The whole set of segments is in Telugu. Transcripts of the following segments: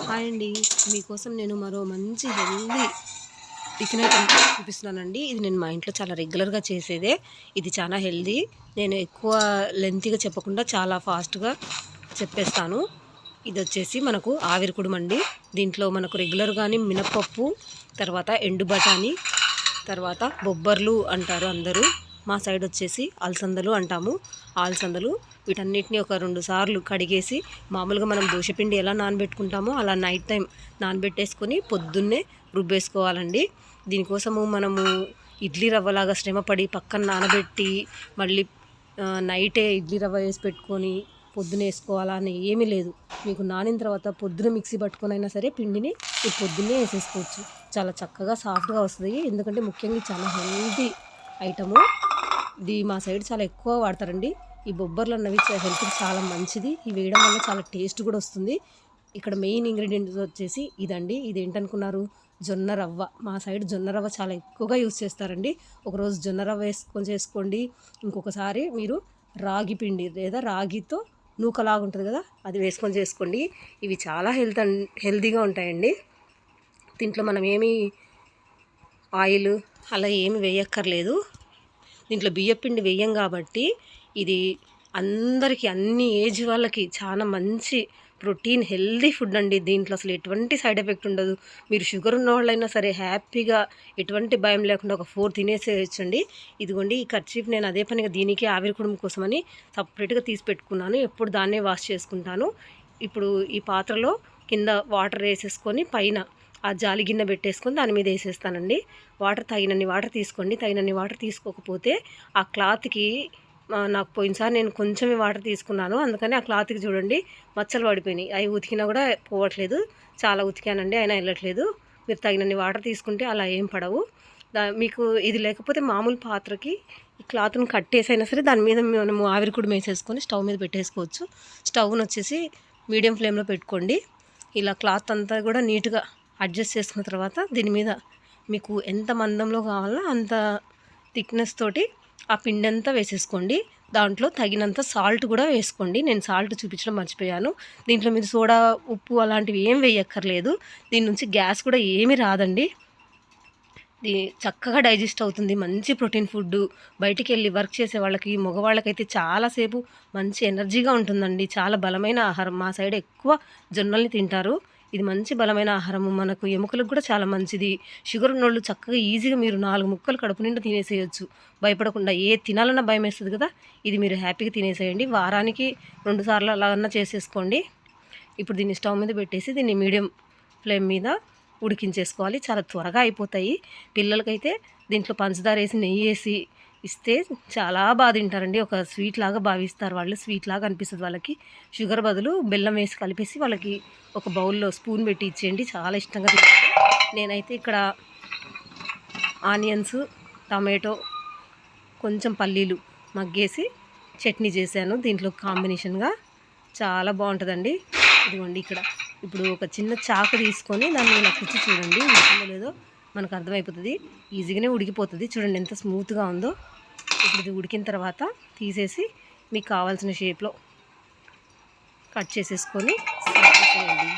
హాయ్ అండి. మీకోసం నేను మరో మంచి హెల్తీ టిఫిన్ ఐటెమ్ చూపిస్తున్నానండి. ఇది నేను మా ఇంట్లో చాలా రెగ్యులర్‌గా చేసేదే. ఇది చాలా హెల్తీ. నేను ఎక్కువ లెంతీగా చెప్పకుండా చాలా ఫాస్ట్‌గా చెప్పేస్తాను. ఇదొచ్చేసి మనకు ఆవిరి కుడుమండి. దీంట్లో మనకు రెగ్యులర్‌గానే మినపప్పు, తర్వాత ఎండు బఠానీ, తర్వాత బొబ్బర్లు అంటారు అందరూ. మా సైడ్ వచ్చేసి అలసందలు అంటాము. అలసందలు వీటన్నిటిని ఒక 2 సార్లు కడిగేసి, మామూలుగా మనం దోసపిండి ఎలా నానబెట్టుకుంటామో అలా నైట్ టైం నానబెట్టేసుకొని పొద్దున్నే రుబ్బేసుకోవాలండి. దీనికోసము మనము ఇడ్లీ రవ్వలాగా శ్రమపడి పక్కన నానబెట్టి మళ్ళీ నైటే ఇడ్లీ రవ్వ వేసి పెట్టుకొని పొద్దున వేసుకోవాలా అని ఏమీ లేదు. మీకు నానిన తర్వాత పొద్దున మిక్సీ పట్టుకొనైనా సరే పిండిని మీరు పొద్దున్నే వేసేసుకోవచ్చు. చాలా చక్కగా సాఫ్ట్‌గా వస్తది. ఎందుకంటే ముఖ్యంగా చాలా హెల్తీ ఐటము. ఇది మా సైడ్ చాలా ఎక్కువ వాడతారండి. ఈ బొబ్బర్లు అన్నవి హెల్త్‌కి చాలా మంచిది. ఇవి వేయడం వల్ల చాలా టేస్ట్ కూడా వస్తుంది. ఇక్కడ మెయిన్ ఇంగ్రీడియంట్స్ వచ్చేసి ఇదండి. ఇదేంటనుకున్నారు? జొన్న రవ్వ. మా సైడ్ జొన్న రవ్వ చాలా ఎక్కువగా యూజ్ చేస్తారండి. ఒకరోజు జొన్న రవ్వ వేసుకొని చేసుకోండి. ఇంకొకసారి మీరు రాగి పిండి లేదా రాగితో నూకలాగా ఉంటుంది కదా, అది వేసుకొని చేసుకోండి. ఇవి చాలా హెల్తీగా ఉంటాయండి. దీంట్లో మనం ఏమి ఆయిల్ అలా ఏమి వేయక్కర్లేదు. దీంట్లో బియ్యపిండి వేయం కాబట్టి ఇది అందరికీ అన్ని ఏజ్ వాళ్ళకి చాలా మంచి ప్రోటీన్ హెల్తీ ఫుడ్ అండి. దీంట్లో అసలు ఎటువంటి సైడ్ ఎఫెక్ట్ ఉండదు. మీరు షుగర్ ఉన్న వాళ్ళైనా సరే హ్యాపీగా ఎటువంటి భయం లేకుండా ఒక 4 తినేసేయచ్చండి. ఇదిగోండి ఈ కర్చీఫ్ నేను అదే పనిగా దీనికి ఆవిరి కుడుము కోసమని సపరేట్గా తీసి పెట్టుకున్నాను. ఎప్పుడు దాన్నే వాష్ చేసుకుంటాను. ఇప్పుడు ఈ పాత్రలో కింద వాటర్ వేసేసుకొని పైన ఆ జాలి గిన్నె పెట్టేసుకొని దాని మీద వేసేస్తానండి. వాటర్ తగినన్ని వాటర్ తీసుకోండి. తగినన్ని వాటర్ తీసుకోకపోతే ఆ క్లాత్కి నాకు పోయినసారి నేను కొంచెమే వాటర్ తీసుకున్నాను, అందుకని ఆ క్లాత్కి చూడండి మచ్చలు పడిపోయినాయి. అవి ఉతికినా కూడా పోవట్లేదు. చాలా ఉతికానండి అయినా వెళ్ళట్లేదు. మీరు తగినన్ని వాటర్ తీసుకుంటే అలా ఏం పడవు. మీకు ఇది లేకపోతే మామూలు పాత్రకి ఈ క్లాత్ని కట్టేసైనా సరే దాని మీద మనము ఆవిరి కూడా వేసేసుకొని స్టవ్ మీద పెట్టేసుకోవచ్చు. స్టవ్ను వచ్చేసి మీడియం ఫ్లేమ్లో పెట్టుకోండి. ఇలా క్లాత్ అంతా కూడా నీట్గా అడ్జస్ట్ చేసుకున్న తర్వాత దీని మీద మీకు ఎంత మందంలో కావాలో అంత థిక్నెస్ తోటి ఆ పిండి అంతా వేసేసుకోండి. దాంట్లో తగినంత సాల్ట్ కూడా వేసుకోండి. నేను సాల్ట్ చూపించడం మర్చిపోయాను. దీంట్లో మీరు సోడా, ఉప్పు అలాంటివి ఏం వేయక్కర్లేదు. దీని నుంచి గ్యాస్ కూడా ఏమీ రాదండి. చక్కగా డైజెస్ట్ అవుతుంది. మంచి ప్రోటీన్ ఫుడ్డు. బయటికి వెళ్ళి వర్క్ చేసే వాళ్ళకి, మగవాళ్ళకైతే చాలాసేపు మంచి ఎనర్జీగా ఉంటుందండి. చాలా బలమైన ఆహారం. మా సైడ్ ఎక్కువ జొన్నల్ని తింటారు. ఇది మంచి బలమైన ఆహారము. మనకు ఎముకలకు కూడా చాలా మంచిది. షుగర్ ఉన్నోళ్ళు చక్కగా ఈజీగా మీరు 4 ముక్కలు కడుపు నిండా తినేసేయచ్చు భయపడకుండా. తినాలన్నా భయం వేస్తుంది కదా, ఇది మీరు హ్యాపీగా తినేసేయండి. వారానికి 2 సార్లు అలాగన్నా చేసేసుకోండి. ఇప్పుడు దీన్ని స్టవ్ మీద పెట్టేసి దీన్ని మీడియం ఫ్లేమ్ మీద ఉడికించేసుకోవాలి. చాలా త్వరగా అయిపోతాయి. పిల్లలకైతే దీంట్లో పంచదార వేసి నెయ్యి వేసి ఇస్తే చాలా బాగా తింటారండి. ఒక స్వీట్ లాగా భావిస్తారు వాళ్ళు. స్వీట్ లాగా అనిపిస్తుంది వాళ్ళకి. షుగర్ బదులు బెల్లం వేసి కలిపేసి వాళ్ళకి ఒక బౌల్లో స్పూన్ పెట్టి ఇచ్చేయండి. చాలా ఇష్టంగా తింటారు. నేనైతే ఇక్కడ ఆనియన్స్, టమాటో, కొంచెం పల్లీలు మగ్గేసి చట్నీ చేశాను దీంట్లో కాంబినేషన్గా. చాలా బాగుంటుందండి. ఇదిగోండి ఇక్కడ ఇప్పుడు ఒక చిన్న చాకు తీసుకొని దాన్ని ఇలా కుచ్చి చూడండి, ఉడికిందో లేదో మనకు అర్థమైపోతుంది. ఈజీగానే ఉడికిపోతుంది. చూడండి ఎంత స్మూత్గా ఉందో. ఇప్పుడు ఇది ఉడికిన తర్వాత తీసేసి మీకు కావాల్సిన షేప్లో కట్ చేసేసుకొని సర్వ్ చేయండి.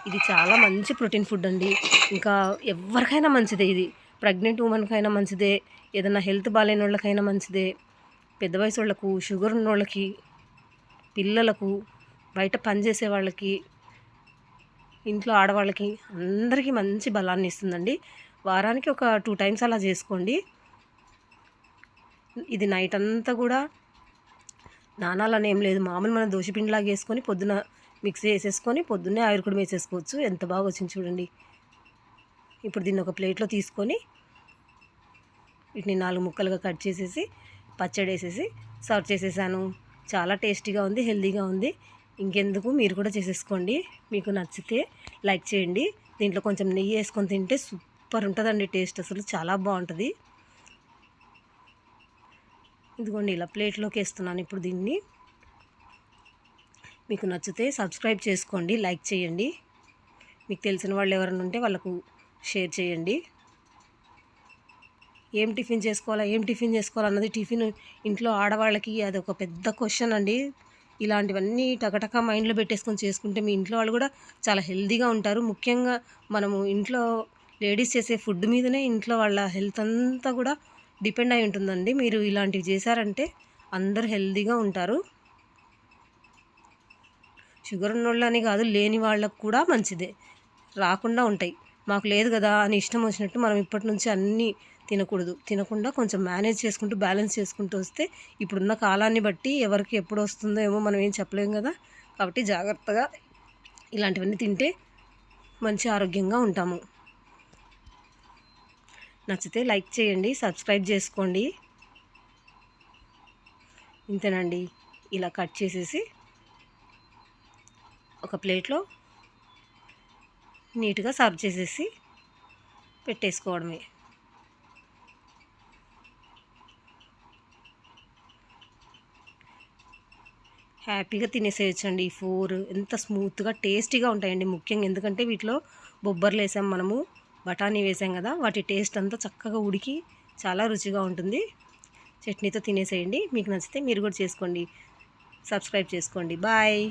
ఇది చాలా మంచి ప్రోటీన్ ఫుడ్ అండి. ఇంకా ఎవరికైనా మంచిదే ఇది. ప్రెగ్నెంట్ ఉమెన్కైనా మంచిదే, ఏదైనా హెల్త్ బాగాలేని వాళ్ళకైనా మంచిదే, పెద్ద వయసు వాళ్ళకు, షుగర్ ఉన్న వాళ్ళకి, పిల్లలకు, బయట పనిచేసే వాళ్ళకి, ఇంట్లో ఆడవాళ్ళకి అందరికీ మంచి బలాన్ని ఇస్తుందండి. వారానికి ఒక 2 టైమ్స్ అలా చేసుకోండి. ఇది నైట్ అంతా కూడా నానాలని ఏం లేదు. మామూలు మనం దోశపిండిలాగా వేసుకొని పొద్దున మిక్సీ వేసేసుకొని పొద్దున్నే ఆవిరి కూడా వేసేసుకోవచ్చు. ఎంత బాగా వచ్చింది చూడండి. ఇప్పుడు దీన్ని ఒక ప్లేట్లో తీసుకొని వీటిని 4 ముక్కలుగా కట్ చేసేసి పచ్చడి వేసేసి సర్వ్ చేసేసాను. చాలా టేస్టీగా ఉంది, హెల్తీగా ఉంది. ఇంకెందుకు, మీరు కూడా చేసేసుకోండి. మీకు నచ్చితే లైక్ చేయండి. దీంట్లో కొంచెం నెయ్యి వేసుకొని తింటే సూపర్ ఉంటుందండి. టేస్ట్ అసలు చాలా బాగుంటుంది. ఇదిగోండి ఇలా ప్లేట్లోకి వేస్తున్నాను ఇప్పుడు దీన్ని. మీకు నచ్చితే సబ్స్క్రైబ్ చేసుకోండి, లైక్ చేయండి. మీకు తెలిసిన వాళ్ళు ఎవరైనా ఉంటే వాళ్ళకు షేర్ చేయండి. ఏం టిఫిన్ చేసుకోవాలా అన్నది ఇంట్లో ఆడవాళ్ళకి అదొక పెద్ద క్వశ్చన్ అండి. ఇలాంటివన్నీ టకటక మైండ్లో పెట్టేసుకొని చేసుకుంటే మీ ఇంట్లో వాళ్ళు కూడా చాలా హెల్తీగా ఉంటారు. ముఖ్యంగా మనము ఇంట్లో లేడీస్ చేసే ఫుడ్ మీదనే ఇంట్లో వాళ్ళ హెల్త్ అంతా కూడా డిపెండ్ అయి ఉంటుందండి. మీరు ఇలాంటివి చేశారంటే అందరూ హెల్తీగా ఉంటారు. షుగర్ ఉన్నోళ్ళని కాదు, లేని వాళ్ళకు కూడా మంచిదే, రాకుండా ఉంటాయి. మాకు లేదు కదా అని ఇష్టం వచ్చినట్టు మనం ఇప్పటి నుంచి అన్నీ తినకూడదు. తినకుండా కొంచెం మేనేజ్ చేసుకుంటూ బ్యాలెన్స్ చేసుకుంటూ వస్తే ఇప్పుడున్న కాలాన్ని బట్టి ఎవరికి ఎప్పుడు వస్తుందో ఏమో మనం ఏం చెప్పలేం కదా. కాబట్టి జాగ్రత్తగా ఇలాంటివన్నీ తింటే మంచి ఆరోగ్యంగా ఉంటాము. నచ్చితే లైక్ చేయండి, సబ్స్క్రైబ్ చేసుకోండి. ఇంతేనండి. ఇలా కట్ చేసేసి ఒక ప్లేట్లో నీట్గా సర్వ్ చేసేసి పెట్టేసుకోవడమే. హ్యాపీగా తినేసేయచ్చండి. ఈ 4 ఎంత స్మూత్గా టేస్టీగా ఉంటాయండి. ముఖ్యంగా ఎందుకంటే వీటిలో బొబ్బర్లు వేసాం, మనము బఠానీ వేసాం కదా, వాటి టేస్ట్ అంతా చక్కగా ఉడికి చాలా రుచిగా ఉంటుంది. చట్నీతో తినేసేయండి. మీకు నచ్చితే మీరు కూడా చేసుకోండి, సబ్స్క్రైబ్ చేసుకోండి. బాయ్.